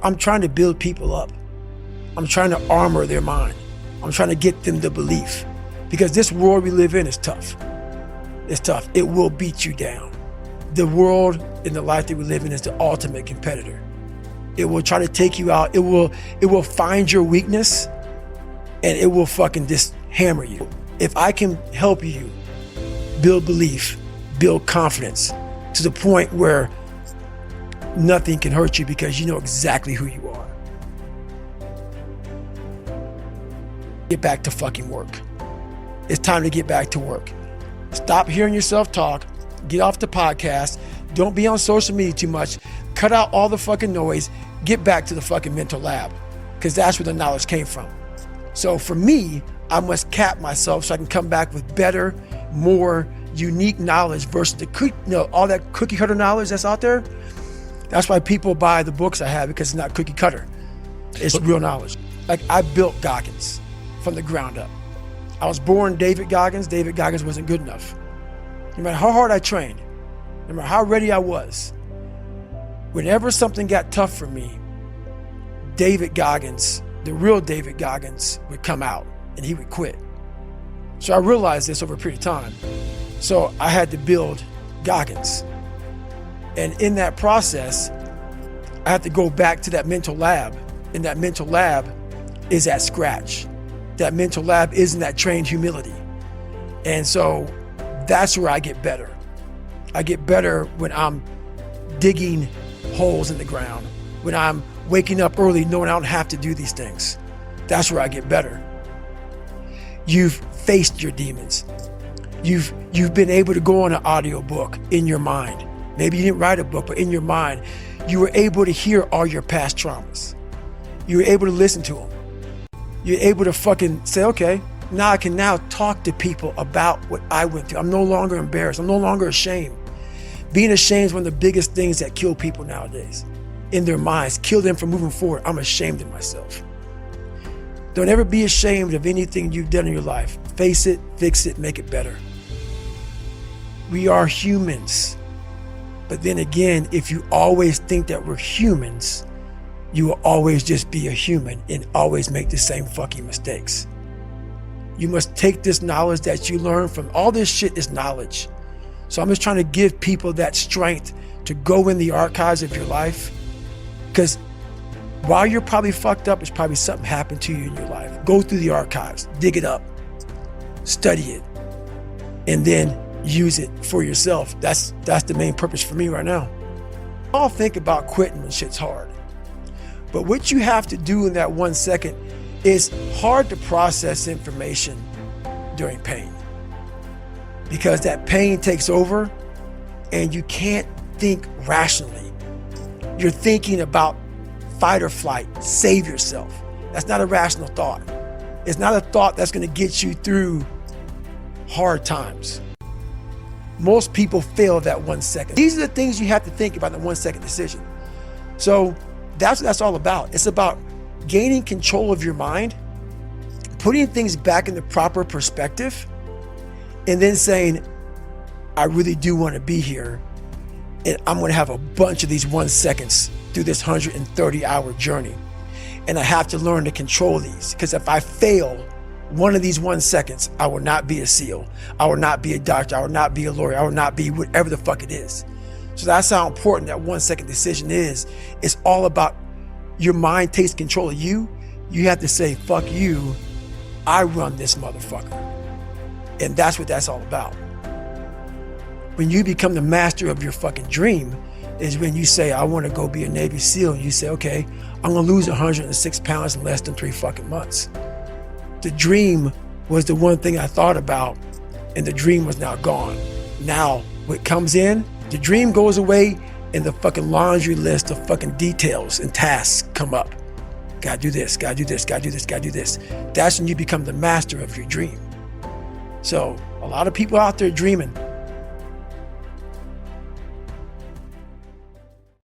I'm trying to build people up. I'm trying to armor their mind. I'm trying to get them the belief, because this world we live in is tough. It's tough. It will beat you down. The world and the life that we live in is the ultimate competitor. It will try to take you out. It will find your weakness and it will fucking just hammer you. If I can help you build belief, build confidence to the point where nothing can hurt you because you know exactly who you are. Get back to fucking work. It's time to get back to work. Stop hearing yourself talk. Get off the podcast. Don't be on social media too much. Cut out all the fucking noise. Get back to the fucking mental lab, because that's where the knowledge came from. So for me, I must cap myself so I can come back with better, more unique knowledge versus all that cookie cutter knowledge that's out there. That's why people buy the books I have, because it's not cookie cutter. It's real knowledge. Like, I built Goggins from the ground up. I was born David Goggins. David Goggins wasn't good enough. No matter how hard I trained, no matter how ready I was, whenever something got tough for me, David Goggins, the real David Goggins, would come out and he would quit. So I realized this over a period of time. So I had to build Goggins. And in that process, I had to go back to that mental lab. And that mental lab is at scratch. That mental lab isn't that trained humility. And so that's where I get better. I get better when I'm digging holes in the ground, when I'm waking up early knowing I don't have to do these things. That's where I get better. You've faced your demons. You've been able to go on an audio book in your mind. Maybe you didn't write a book, but in your mind, you were able to hear all your past traumas. You were able to listen to them. You're able to fucking say, okay, now I can now talk to people about what I went through. I'm no longer embarrassed. I'm no longer ashamed. Being ashamed is one of the biggest things that kill people nowadays. In their minds, kill them from moving forward. I'm ashamed of myself. Don't ever be ashamed of anything you've done in your life. Face it, fix it, make it better. We are humans. But then again, if you always think that we're humans, you will always just be a human and always make the same fucking mistakes. You must take this knowledge that you learn from all this shit is knowledge. So I'm just trying to give people that strength to go in the archives of your life, because while you're probably fucked up, it's probably something happened to you in your life. Go through the archives, dig it up, study it, and then use it for yourself. That's the main purpose for me right now. I all think about quitting when shit's hard. But what you have to do in that 1 second is hard to process information during pain, because that pain takes over and you can't think rationally. You're thinking about fight or flight, save yourself. That's not a rational thought. It's not a thought that's going to get you through hard times. Most people fail that 1 second. These are the things you have to think about in the 1 second decision. So that's what that's all about. It's about gaining control of your mind, putting things back in the proper perspective, and then saying, I really do want to be here, and I'm going to have a bunch of these 1 seconds through this 130-hour journey. And I have to learn to control these, because if I fail one of these 1 seconds, I will not be a SEAL. I will not be a doctor. I will not be a lawyer. I will not be whatever the fuck it is. So that's how important that 1 second decision is. It's all about your mind takes control of you. You have to say, fuck you, I run this motherfucker. And that's what that's all about. When you become the master of your fucking dream is when you say, I want to go be a Navy SEAL. And you say, okay, I'm going to lose 106 pounds in less than 3 fucking months. The dream was the one thing I thought about, and the dream was now gone. Now, what comes in, the dream goes away, and the fucking laundry list of fucking details and tasks come up. Gotta do this, gotta do this, gotta do this, gotta do this. That's when you become the master of your dream. So a lot of people out there dreaming,